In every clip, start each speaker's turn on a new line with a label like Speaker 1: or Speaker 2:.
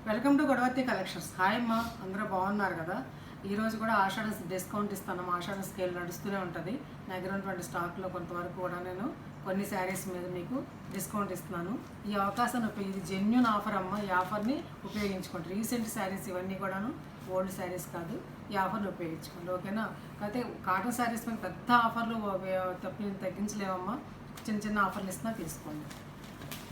Speaker 1: Welcome to Godavathi collections. Hi అమ్మా, అందరూ బాగున్నారు కదా. ఈరోజు కూడా ఆషాఢ డిస్కౌంట్ ఇస్తాను. ఆషాఢ స్కేల్ నడుస్తూనే ఉంటుంది. నా దగ్గర ఉన్నటువంటి స్టాక్లో కొంతవరకు కూడా నేను కొన్ని శారీస్ మీద మీకు డిస్కౌంట్ ఇస్తున్నాను. ఈ అవకాశాన్ని ఇది జెన్యూన్ ఆఫర్ అమ్మ. ఈ ఆఫర్ని ఉపయోగించుకోండి. రీసెంట్ శారీస్ ఇవన్నీ కూడాను, ఓల్డ్ శారీస్ కాదు. ఈ ఆఫర్ని ఉపయోగించుకోండి, ఓకేనా. కాకపోతే కాటన్ శారీస్ మీద పెద్ద ఆఫర్లు తగ్గించలేమమ్మా. చిన్న చిన్న ఆఫర్లు ఇస్తున్నా, తీసుకోండి.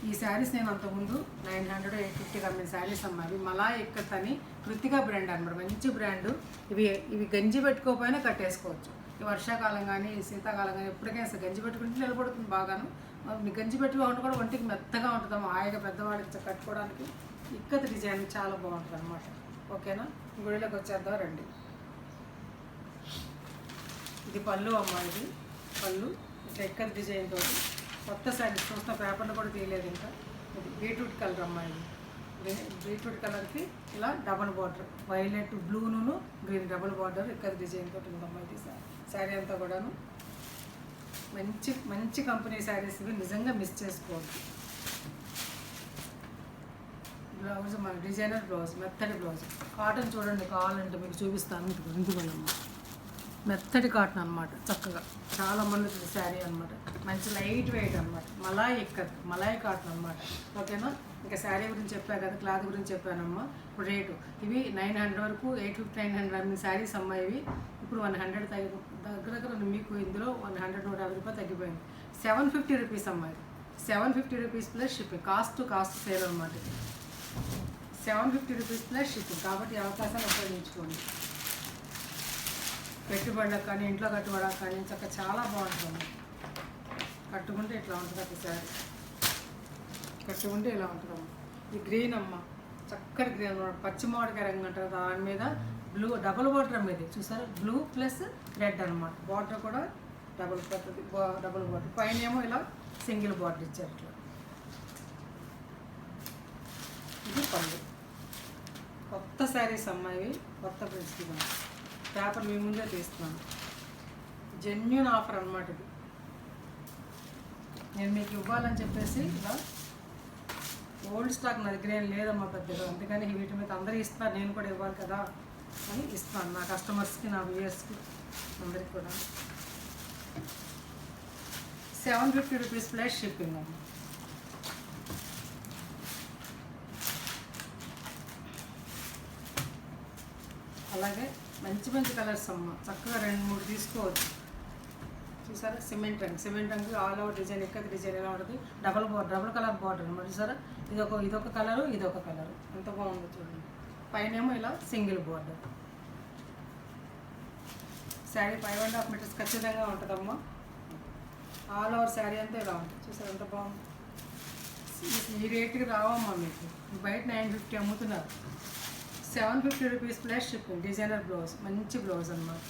Speaker 1: ఈ శారీస్ నేను అంతకుముందు 900 850 అమ్మిన శారీస్ అమ్మ. అవి మలా ఎక్కత్ అని కృతికా బ్రాండ్ అనమాట, మంచి బ్రాండు. ఇవి గంజి పెట్టుకోకపోయినా కట్టేసుకోవచ్చు. ఈ వర్షాకాలం కానీ శీతాకాలం కానీ ఎప్పటికైనా గంజి పెట్టుకుంటే నిలబడుతుంది బాగాను. గంజి పెట్టుకోవడం కూడా ఒంటికి మెత్తగా ఉంటుందమ్మా. హాయిగా పెద్దవాడికి కట్టుకోవడానికి ఇక్కత్ డిజైన్ చాలా బాగుంటుంది అనమాట, ఓకేనా. గుడిలోకి వచ్చేద్దాం రండి. ఇది పళ్ళు అమ్మ. ఇది పళ్ళు ఇట్లా ఇక్కత్ డిజైన్ తోటి కొత్త శారీస్ చూస్తున్న పేపర్లు కూడా తీయలేదు ఇంకా. ఇది బీట్రూట్ కలర్ అమ్మ. ఇది బీట్రూట్ కలర్కి ఇలా డబల్ బార్డర్, వైలెట్ బ్లూను green double border ikat design తోటి ఉందమ్మా. ఇది శారీ అంతా కూడాను మంచి మంచి కంపెనీ శారీస్. ఇవి నిజంగా మిస్ చేసుకోవద్దు. బ్లౌజ్ మన డిజైనర్ బ్లౌజ్, మెత్తడి బ్లౌజ్. కాటన్ చూడండి, కావాలంటే మీకు చూపిస్తాను. ఇందుకోనమ్మా, మెత్తటి కాటన్ అనమాట. చక్కగా చాలా మంది శారీ అనమాట. మంచి లైట్ వెయిట్ అనమాట. మలాయ్ ఎక్కదు, మలాయ్ కాటన్ అనమాట, ఓకేనా. ఇంకా శారీ గురించి చెప్పా కదా, క్లాత్ గురించి చెప్పానమ్మా. ఇప్పుడు రేటు ఇవి 900 వరకు 850 900 అన్ని శారీస్ అమ్మాయి. ఇవి ఇప్పుడు 100 దగ్గర మీకు ఇందులో 100 150 రూపాయలు తగ్గిపోయింది. 750 రూపీస్ అమ్మాయి. 750 rupees plus shipping. Cost sale అనమాట. 750 రూపీస్ ప్లస్ షిప్పింగ్. కాబట్టి అవకాశాన్ని ఉపయోగించుకోండి. పెట్టుబడులకు కానీ ఇంట్లో కట్టుబడకు కానీ చక్కగా చాలా బాగుంటుంది. కట్టుకుంటే ఇట్లా ఉంటుంది అక్క శారీ. కట్టుకుంటే ఇలా ఉంటుందమ్మా. ఇది గ్రీన్ అమ్మ, చక్కటి గ్రీన్ అనమాట. పచ్చి మామిడికాయ రంగు అంటారు. దాని మీద బ్లూ డబుల్ బార్డర్ మీద చూసారు, బ్లూ ప్లస్ రెడ్ అనమాట. బార్డర్ కూడా డబుల్ బార్డర్. పైన ఏమో ఇలా సింగిల్ బార్డర్ ఇచ్చారు ఇట్లా. ఇది పళ్ళు. కొత్త శారీస్ అమ్మాయి, కొత్త ప్రిన్సిపల్. పేపర్ మీ ముందే తీస్తున్నాను. జెన్యూన్ ఆఫర్ అనమాట ఇది. నేను మీకు ఇవ్వాలని చెప్పేసి ఇలా ఓల్డ్ స్టాక్ నా దగ్గర ఏం లేదమ్మా పెద్దగా. అందుకని వీటి మీద అందరూ ఇస్తారు, నేను కూడా ఇవ్వాలి కదా అని ఇస్తాను నా కస్టమర్స్కి, నా వ్యూయర్స్కి, అందరికి కూడా. 750 రూపీస్ ప్లస్ షిప్పింగ్ అమ్మ. అలాగే మంచి మంచి కలర్స్ అమ్మ. చక్కగా 2 3 తీసుకోవచ్చు. చూసారా, సిమెంట్ రంగు ఆల్ ఓవర్ డిజైన్, ఎక్కది డిజైన్ ఎలా ఉంటుంది. డబల్ కలర్ బార్డర్ అనమాట. చూసారా, ఇదొక కలరు, ఇదొక కలరు. ఎంత బాగుందో చూడండి. పైన ఏమో ఇలా సింగిల్ బార్డర్. శారీ 5.5 మీటర్స్ ఖచ్చితంగా ఉంటుందమ్మా. ఆల్ ఓవర్ శారీ అంతా ఇలా ఉంటుంది. చూసారా ఎంత బాగుంది. ఈ రేటుకి రావమ్మా మీకు. బయట 950 అమ్ముతున్నారు. 750 rupees plus shipping. Designer blouse, మంచి బ్లౌజ్ అన్నమాట.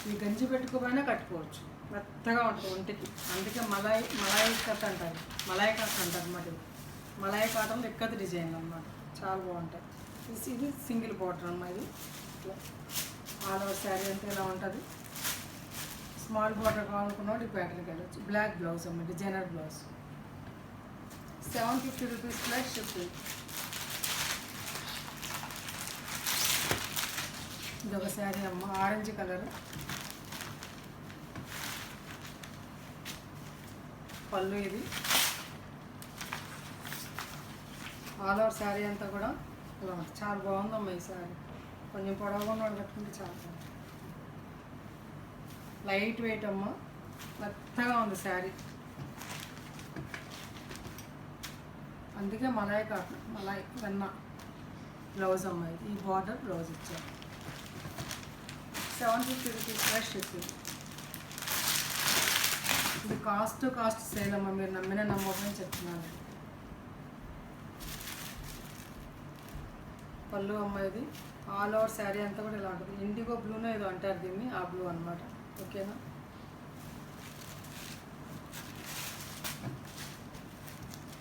Speaker 1: ఈ గంజి పెట్టుకోపోయినా కట్టుకోవచ్చు, మెత్తగా ఉంటుంది ఒంటికి. అందుకే మలాయ్ కట్ అంటారు, మలాయ్ కాటన్ అంటారు అన్నమాట. మలాయ్ కాటన్ ఎక్కది డిజైన్ అన్నమాట, చాలా బాగుంటాయి. ఇది సింగిల్ బార్డర్ అన్నమాట. ఇది ఆల్ ఓవర్ శారీ అంతా ఇలా ఉంటుంది. స్మాల్ బార్డర్ కావాలనుకున్నప్పుడు ఈ ప్యాటర్న్కి వెళ్ళచ్చు. బ్లాక్ బ్లౌజ్ అమ్మ, designer blouse. 750 rupees plus shipping. ఇదొక శారీ అమ్మ, ఆరెంజ్ కలర్. పళ్ళు ఇది. ఆల్ ఓవర్ శారీ అంతా కూడా ఇలా ఉంటుంది. చాలా బాగుందమ్మా ఈ శారీ. కొంచెం పొడవుగా ఉన్న కట్టుకుంటే చాలా బాగుంది. లైట్ వెయిట్ అమ్మ, మెత్తగా ఉంది శారీ. అందుకే మలాయ్ కాటన్, మలాయ్ వెన్న బ్లౌజ్ అమ్మ. ఇది ఈ బార్డర్ బ్లౌజ్ ఇచ్చారు. 750 రూపీస్ ప్లస్ షిప్పింగ్. ఇది కాస్ట్ సేల్ అమ్మ. మీరు నమ్మిన నమ్మకం చెప్తున్నాను. పళ్ళు అమ్మ. ఇది ఆల్ ఓవర్ శారీ అంతా కూడా ఇలా ఉంటుంది. ఇండిగో బ్లూనో ఏదో అంటారు దీన్ని, ఆ బ్లూ అనమాట, ఓకేనా.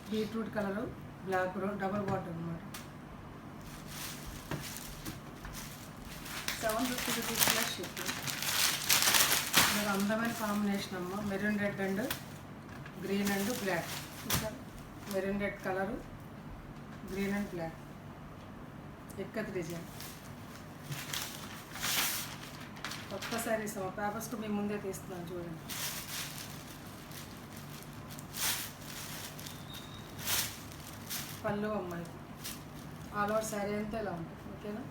Speaker 1: Beetroot colour, black double border అనమాట. 750 రూపీస్ ప్లస్ షిప్పింగ్. ఇది అందమైన కాంబినేషన్ అమ్మ, maroon red and green and black. చూసారు, maroon red colour, green and black, ikat design. కొత్త శారీస్ అమ్మ, పేపర్స్ మీ ముందే తీస్తున్నాను చూడండి. పళ్ళు అమ్మాయి ఆల్ ఓవర్ శారీ అంతా ఇలా ఉంటుంది. ఓకేనా,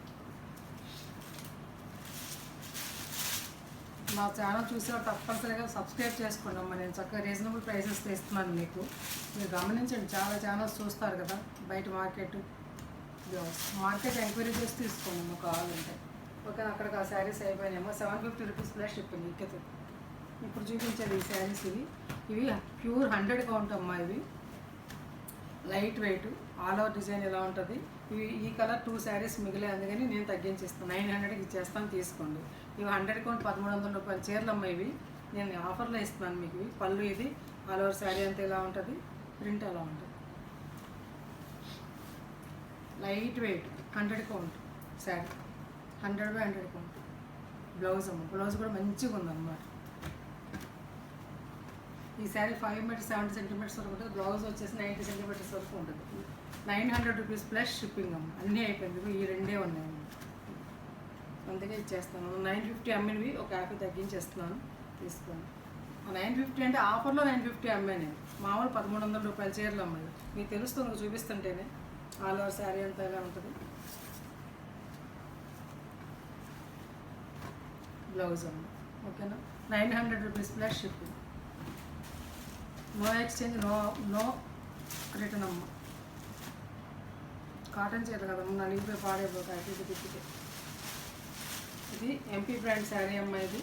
Speaker 1: మా ఛానల్ చూసేవారు తప్పనిసరిగా సబ్స్క్రైబ్ చేసుకోండి అమ్మ. నేను చక్కగా రీజనబుల్ ప్రైసెస్ ఇస్తున్నాను మీకు. మీరు గమనించండి, చాలా ఛానల్స్ చూస్తారు కదా బయట మార్కెట్ ఎంక్వైరీ చేసి తీసుకోండి అమ్మ కావాలంటే. ఓకే, అక్కడికి ఆ శారీస్ అయిపోయినాయేమో. 750 రూపీస్ ప్లస్ షిప్పింగ్. ఇక్కతే ఇప్పుడు చూపించేది ఈ శారీస్ ఇవి ప్యూర్ 100 కౌంట్ అమ్మా. ఇవి light weight, all over design ఎలా ఉంటుంది. ఈ కలర్ 2 శారీస్ మిగిలే, అందుకని నేను తగ్గించేస్తాను. 900కి ఇచ్చేస్తాను, తీసుకోండి. ఇవి 100 కౌంట్ 1100 రూపాయల చీరలు అమ్మ. ఇవి నేను ఆఫర్లో ఇస్తున్నాను మీకు. ఇవి పళ్ళు, ఇది ఆల్ ఓవర్ శారీ అంతా ఎలా ఉంటుంది, ప్రింట్ అలా ఉంటుంది. Light weight 100 count sari, 100/100 count. Blouse అమ్మ, బ్లౌజ్ కూడా మంచిగా ఉందన్నమాట. ఈ శారీ 5 మీటర్స్ 70 సెంటీమీటర్స్ వరకు ఉంటుంది. బ్లౌజ్ వచ్చేసి 90 సెంటీమీటర్స్ వరకు ఉంటుంది. 900 రూపీస్ ప్లస్ షిప్పింగ్ అమ్మ. అన్నీ అయిపోయింది, ఈ రెండే ఉన్నాయి. అందుకే ఇచ్చేస్తాను. 950 అమ్మినవి ఒక 50 తగ్గించేస్తున్నాను, తీసుకోండి. 950 అంటే ఆఫర్లో 950 అమ్మాను. మామూలు 1300 రూపాయల చీరలు అమ్మాయి. మీకు తెలుస్తుంది చూపిస్తుంటేనే. ఆల్ ఓవర్ శారీ అంతా ఎలా ఉంటుంది. బ్లౌజ్ అమ్మ. ఓకేనా, 900 rupees plus shipping. No exchange, no return అమ్మ. కాటన్ చీర కదమ్మ, నలిగిపోయి పాడైపోతాయి ఇది తిప్పితే. ఇది ఎంపీ బ్రాండ్ శారీ అమ్మ. ఇది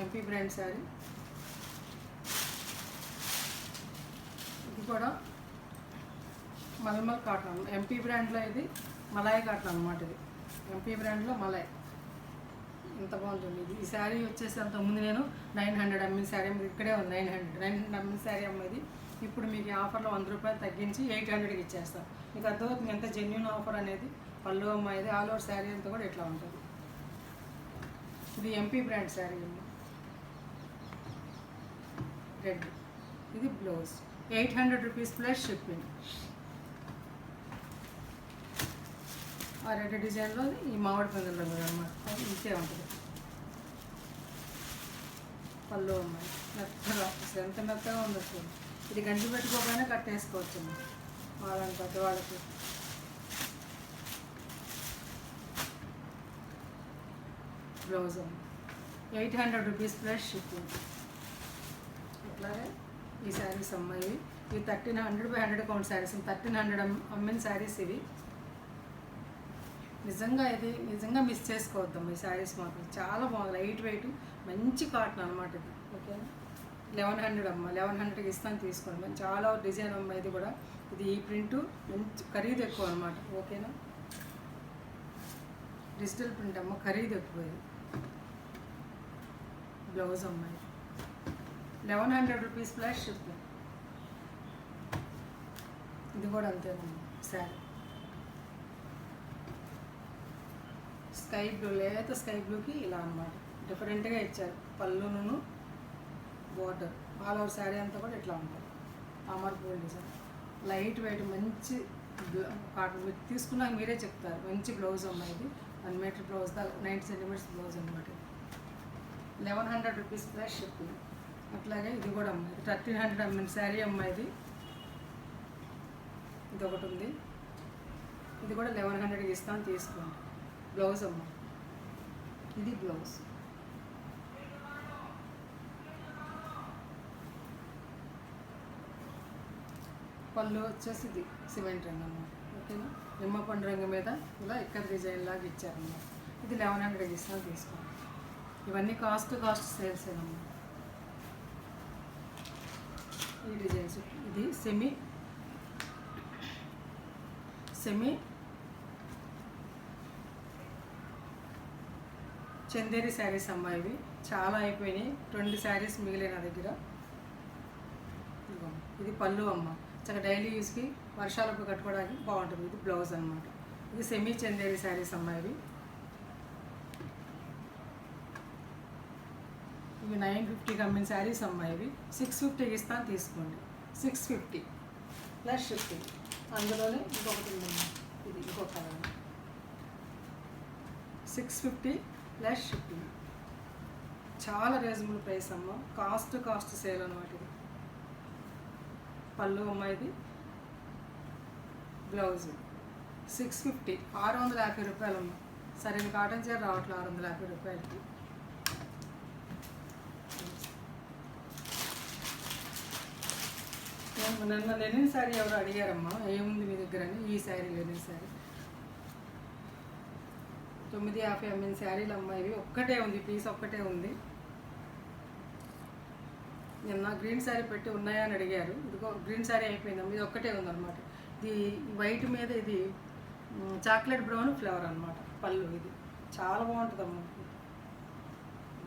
Speaker 1: ఎంపీ బ్రాండ్ శారీ. ఇది కూడా మల్మల్ కాటన్. ఎంపీ బ్రాండ్లో ఇది మలాయ్ కాటన్ అనమాట. ఇది ఎంపీ బ్రాండ్లో మలాయ్. ఎంత బాగుంటుంది ఇది. ఈ శారీ వచ్చేసి అంతకుముందు నేను 900 అమ్మిన శారీ ఇక్కడే ఉంది. 900 అమ్మిన శారీ అమ్మది. ఇప్పుడు మీకు ఆఫర్లో 100 రూపాయలు తగ్గించి 800కి ఇచ్చేస్తాను. మీకు అర్థమవుతుంది ఎంత జెన్యూన్ ఆఫర్ అనేది. పళ్ళు అమ్మ, ఇది ఆల్ ఓవర్ శారీ అంతా కూడా ఇట్లా ఉంటుంది. ఇది ఎంపీ బ్రాండ్ శారీ అమ్మ, రెడ్. ఇది బ్లౌజ్. 800 rupees plus shipping. ఆ రెడ్ డిజైన్లో ఈ మామిడి పిందెల రంగు అన్నమాట. అది ఇంతే ఉంటుంది. పళ్ళు అమ్మాయి మెత్తగా, ఎంత మెత్తగా ఉండొచ్చు. ఇది గంజి పెట్టుకోకపోయినా కట్టేసుకోవచ్చు వాళ్ళని పెద్దవాళ్ళకి. బ్లౌజ్ అమ్మ, 800 రూపీస్ ప్లస్ షిప్పింగ్. అట్లాగే ఈ శారీస్ అమ్మాయి. ఇవి 1300/100 కౌంట్ శారీస్. 1300 అమ్మిన శారీస్ ఇవి. నిజంగా మిస్ చేసుకోవద్దాం ఈ శారీస్ మాత్రం. చాలా బాగుంది, లైట్ వెయిట్, మంచి కాటన్ అనమాట ఇది. ఓకే, 1100 అమ్మ. 1100కి ఇస్తాను, తీసుకోండి. చాలా డిజైన్ అమ్మ. ఇది కూడా ఇది ఈ ప్రింట్ మంచి ఖరీదు ఎక్కువ అనమాట. ఓకేనా, డిజిటల్ ప్రింట్ అమ్మ, ఖరీదు ఎక్కువ. ఇది బ్లౌజ్ అమ్మాయి. 1100 రూపీస్ ప్లస్ షిప్పింగ్. ఇది కూడా అంతేనమ్మా శారీ. స్కై బ్లూ, లేత స్కై బ్లూకి ఇలా అన్నమాట డిఫరెంట్గా ఇచ్చారు. పళ్ళును బోర్డర్, ఆల్ ఓవర్ శారీ అంతా కూడా ఇట్లా ఉంటుంది. Amar pool design, light weight, మంచి కాటన్. మీరు తీసుకున్నాక మీరే చెప్తారు. మంచి బ్లౌజ్ అమ్మాయి. ఇది 1 మీటర్ బ్లౌజ్, 90 సెంటీమీటర్స్ బ్లౌజ్ అనమాట. 1100 రూపీస్ ప్లస్ షిప్పింగ్. అట్లాగే ఇది కూడా అమ్మాయి. 1300 అమ్మిన శారీ అమ్మాయిది. ఇది ఒకటి ఉంది. ఇది కూడా 1100కి ఇస్తాను, తీసుకోండి. బ్లౌజ్ అమ్మ, ఇది బ్లౌజ్. పళ్ళు వచ్చేసి ఇది సిమెంట్ రంగు అన్నమాట. ఓకేనా, నిమ్మపండు రంగు మీద ఇలా ఇక్కడ డిజైన్ లాగా ఇచ్చారన్నమాట. ఇది 1100కి ఇస్తాను, తీసుకోండి. ఇవన్నీ కాస్ట్ సేల్స్ ఏనమ్మా. ఈ డిజైన్స్, ఇది సెమీ చందేరి శారీస్ అమ్మ. ఇవి చాలా అయిపోయినాయి, 20 శారీస్ మిగిలిన నా దగ్గర. ఇది పళ్ళు అమ్మ, చక్కగా డైలీ యూస్కి వర్షాలకు కట్టుకోవడానికి బాగుంటుంది. ఇది బ్లౌజ్ అనమాట. ఇది సెమీ చందేరి శారీస్ అమ్మ. ఇవి ఇవి 950కి అమ్మిన శారీస్ అమ్మ. ఇవి 650కి ఇస్తాను, తీసుకోండి. 650 ప్లస్ షిప్పింగ్. అందులోనే ఇంకొకటి ఉందమ్మా, ఇది ఇంకొక కలర్. 650 plus shipping. చాలా రీజనబుల్ ప్రైస్ అమ్మ. కాస్ట్ సేల్ అనమాట. ఇది పళ్ళు అమ్మ, ఇది బ్లౌజ్. 650, 650 రూపాయలమ్మ. సరైన కాటన్ చీర రావట్లేదు 650 రూపాయలకి. నిన్న లెనిన్ శారీ ఎవరు అడిగారమ్మా, ఏముంది మీ దగ్గర అని. ఈ శారీ లెనిన్ శారీ 950 అమ్మిన శారీలు అమ్మ. ఇవి ఒక్కటే ఉంది, పీస్ ఒక్కటే ఉంది. నిన్న గ్రీన్ శారీ పెట్టి ఉన్నాయా అని అడిగారు. ఇదిగో గ్రీన్ శారీ అయిపోయిందమ్మ. ఇది ఒక్కటే ఉందన్నమాట. ఇది వైట్ మీద ఇది చాక్లెట్ బ్రౌన్ ఫ్లేవర్ అనమాట. పళ్ళు ఇది చాలా బాగుంటుందమ్మ.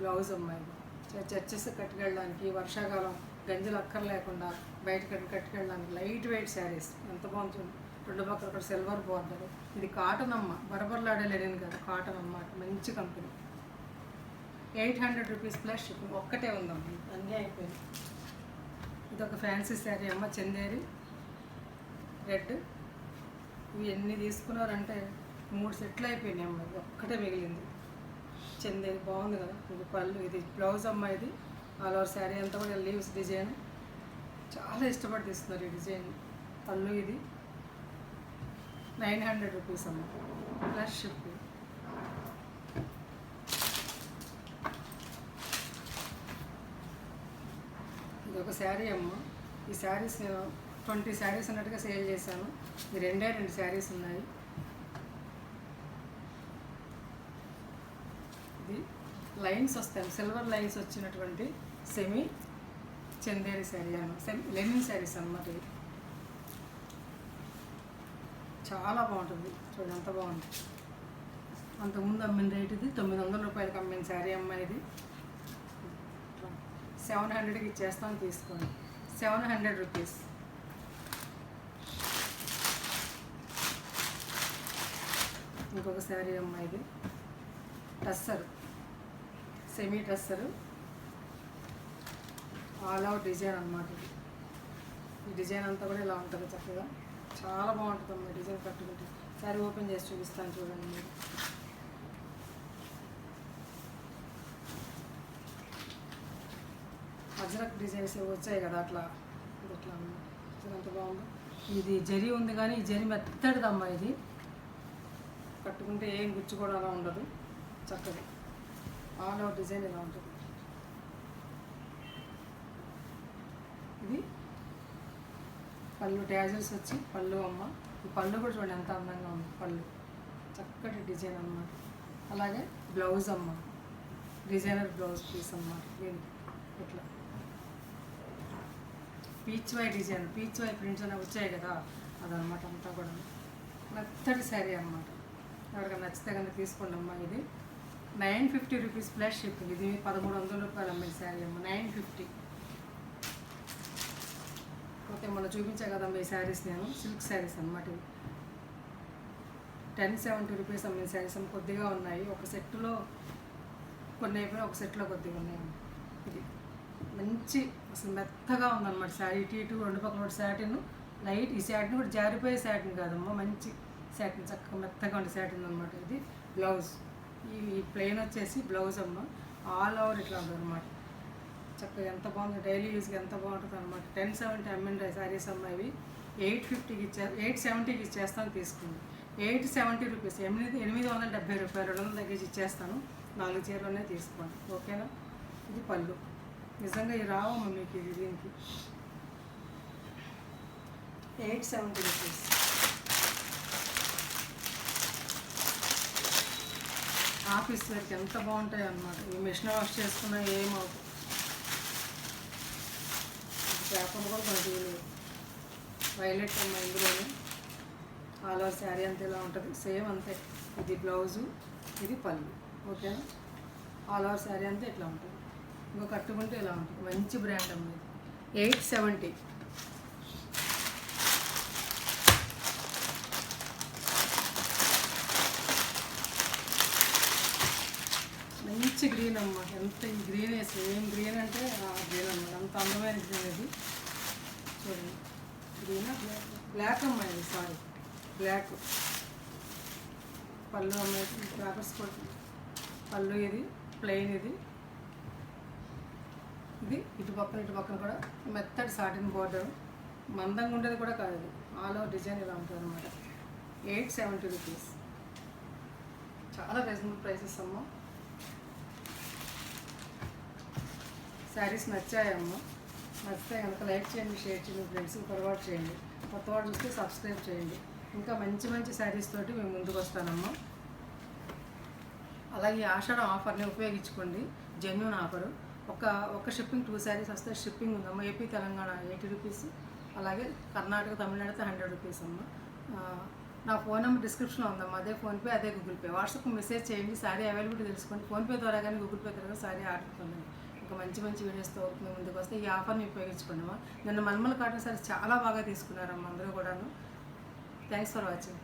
Speaker 1: బ్లౌజ్ అమ్మ, ఇది చర్చెస్ కట్టుకెళ్ళడానికి, వర్షాకాలం గంజలు అక్కర్లేకుండా బయట కట్టుకెళ్ళడానికి లైట్ వెయిట్ శారీస్ ఎంత బాగుంటుంది. రెండు పక్కల ఒక సిల్వర్ బార్డర్. ఇది కాటన్ అమ్మ, బరబర్లాడే లెనిన్ కదా, కాటన్ అన్నమాట. మంచి కంపెనీ. 800 rupees plus shipping. ఒక్కటే ఉందమ్మ, అన్నీ అయిపోయింది. ఇది ఒక ఫ్యాన్సీ శారీ అమ్మ, చందేరి రెడ్. ఇవి ఎన్ని తీసుకున్నారంటే 3 సెట్లు అయిపోయినాయి అమ్మ. ఇది ఒక్కటే మిగిలింది. చందేరి బాగుంది కదా. ఇది పళ్ళు, ఇది బ్లౌజ్ అమ్మ. ఇది ఆల్ ఓవర్ శారీ అంతా కూడా లీవ్స్ డిజైన్. చాలా ఇష్టపడి తీస్తున్నారు ఈ డిజైన్. పళ్ళు ఇది 900 రూపీస్ అమ్మ ప్లస్ షిప్పింగ్. ఇది ఒక శారీ అమ్మ. ఈ శారీస్ నేను 20 శారీస్ ఉన్నట్టుగా సేల్ చేశాను. ఈ 2 శారీస్ ఉన్నాయి. ఇది లైన్స్ వస్తాయి, సిల్వర్ లైన్స్ వచ్చినటువంటి సెమీ చందేరి శారీ అన్నమాట. లెనిన్ శారీస్ అన్నమాట. ఇది చాలా బాగుంటుంది. చూడండి ఎంత బాగుంది. అంతకుముందు అమ్మిన రేట్ ఇది 900 రూపాయలకి అమ్మిన శారీ అమ్మ. ఇది 700కి ఇచ్చేస్తాను, తీసుకోండి. 700 రూపీస్. ఇంకొక శారీ అమ్మ. ఇది tussar, semi tussar, all out design అనమాట. ఇది ఈ డిజైన్ అంతా కూడా ఇలా ఉంటుంది చక్కగా. చాలా బాగుంటుంది అమ్మ డిజైన్ కట్టుకుంటే. శారీ ఓపెన్ చేసి చూపిస్తాను చూడండి మీరు. అజ్రక్ డిజైన్స్ వచ్చాయి కదా, అట్లా ఇది అట్లా అన్నమాట. ఎంత బాగుంది. ఇది జరీ ఉంది కానీ ఈ జరీ మెత్తడిదమ్మా. ఇది కట్టుకుంటే ఏం గుచ్చు కూడా అలా ఉండదు. చక్కగా ఆల్ అవుట్ డిజైన్ ఇలా ఉంటుంది. ఇది పళ్ళు ట్యాజల్స్ వచ్చి పళ్ళు అమ్మ. ఈ పళ్ళు కూడా చూడండి ఎంత అందంగా ఉంది. పళ్ళు చక్కటి డిజైన్ అన్నమాట. అలాగే బ్లౌజ్ అమ్మ, డిజైనర్ బ్లౌజ్ పీస్ అన్నమాట. దీనికి ఇట్లా పీచ్ వై డిజైన్, పీచ్ వై ప్రింట్స్ అనేవి వచ్చాయి కదా, అదనమాట. అంతా కూడా మెత్తటి శారీ అన్నమాట. ఎవరికైనా నచ్చితే కనుక తీసుకోండి అమ్మ. ఇది 950 రూపీస్ ప్లస్ షిప్పింగ్. ఇది 1300 రూపాయలు అమ్మిన శారీ అమ్మ. 950. ఓకే, మొన్న చూపించా కదమ్మా ఈ శారీస్ నేను. సిల్క్ శారీస్ అన్నమాట. ఇవి 1070 రూపీస్ అమ్మిన శారీస్ అమ్మ. కొద్దిగా ఉన్నాయి. ఒక సెట్లో కొన్ని అయిపోయినా ఒక సెట్లో కొద్దిగా ఉన్నాయమ్మ. ఇది మంచి అసలు మెత్తగా ఉందన్నమాట శారీ. ఇటు రెండు పక్కల శాటిన్ లైట్. ఈ శాటిన్ కూడా జారిపోయే శాటిన్ కాదమ్మా, మంచి శాటిన్, చక్కగా మెత్తగా ఉండే శాటిన్ అనమాట. ఇది బ్లౌజ్. ఈ ప్లెయిన్ వచ్చేసి బ్లౌజ్ అమ్మ. ఆల్ ఓవర్ ఇట్లా ఉంటుంది అనమాట. చక్కగా ఎంత బాగుంది. డైలీ యూస్కి ఎంత బాగుంటుంది అనమాట. 1070 అమ్మిన శారీస్ అమ్మ. ఇవి 850కి ఇచ్చారు, 870కి ఇచ్చేస్తాను, తీసుకుంది. 870 రూపీస్, 870 రూపాయలు, 200 తగ్గించి ఇచ్చేస్తాను. 4 చీరలోనే తీసుకోండి, ఓకేనా. ఇది పళ్ళు. నిజంగా ఇది రావమ్మ మీకు. ఇది దీనికి 870 రూపీస్. ఆఫీస్ వేర్కి ఎంత బాగుంటాయి అన్నమాట. ఈ మిషన్ వాష్ చేసుకున్నా ఏమవుతుంది. పేపర్ కూడా మనకి వైలెట్ అమ్మ. ఇందులోనే ఆల్ ఓవర్ శారీ అంతా ఇలా ఉంటుంది. సేమ్ అంతే. ఇది బ్లౌజు, ఇది పళ్ళు, ఓకేనా. ఆల్ ఓవర్ శారీ అంతా ఇట్లా ఉంటుంది. ఇంకో కట్టుకుంటే ఇలా ఉంటుంది. మంచి బ్రాండ్ అమ్మ. ఇది 870. మంచి మంచి గ్రీన్ అమ్మ, ఎంత ఈ గ్రీన్ సేమ్ గ్రీన్ అంటే గ్రీన్ అమ్మ, అంత అందమైన గ్రీన్ ఇది. చూడండి, గ్రీన్ బ్లాక్ అమ్మ, ఇది సారీ బ్లాక్. పళ్ళు అమ్మ, పేపర్స్ కూడా పళ్ళు, ఇది ప్లెయిన్, ఇది ఇటు పక్కన కూడా మెత్తడి సాటిన్ బోర్డర్, మందంగా ఉండేది కూడా కాదు, ఇది ఆల్ ఓవర్ డిజైన్ ఇలా ఉంటుంది అనమాట. 870 రూపీస్, చాలా రీజనబుల్ ప్రైసెస్ అమ్మ. శారీస్ నచ్చాయమ్మా, నచ్చితే కనుక లైక్ చేయండి, షేర్ చేయండి, ఫ్రెండ్స్కి ఫార్వర్డ్ చేయండి. కొత్త వాడు చూస్తే సబ్స్క్రైబ్ చేయండి. ఇంకా మంచి మంచి శారీస్ తోటి మేము ముందుకు వస్తానమ్మా. అలాగే ఆషాఢం ఆఫర్ని ఉపయోగించుకోండి, జెన్యూన్ ఆఫరు. ఒక షిప్పింగ్ 2 శారీస్ వస్తే షిప్పింగ్ ఉందమ్మా. ఏపీ తెలంగాణ 80 రూపీస్, అలాగే కర్ణాటక తమిళనాడు అయితే 100 రూపీస్ అమ్మ. నా ఫోన్ నెంబర్ డిస్క్రిప్షన్లో ఉందమ్మా, అదే ఫోన్పే, అదే గూగుల్ పే. వాట్సాప్ మెసేజ్ చేయండి, శారీ అవైలబిలిటీ తెలుసుకోండి. ఫోన్పే ద్వారా కానీ గూగుల్ పే ద్వారా శారీ ఆర్డర్ పొందండి. ఇంకా మంచి మంచి వీడియోస్తో మేము ముందుకు వస్తే ఈ ఆఫర్ని ఉపయోగించుకోండి అమ్మా. నిన్న మల్మల్ కాటన్ శారీస్ చాలా బాగా తీసుకున్నారమ్మా అందరూ కూడాను. Thanks for watching.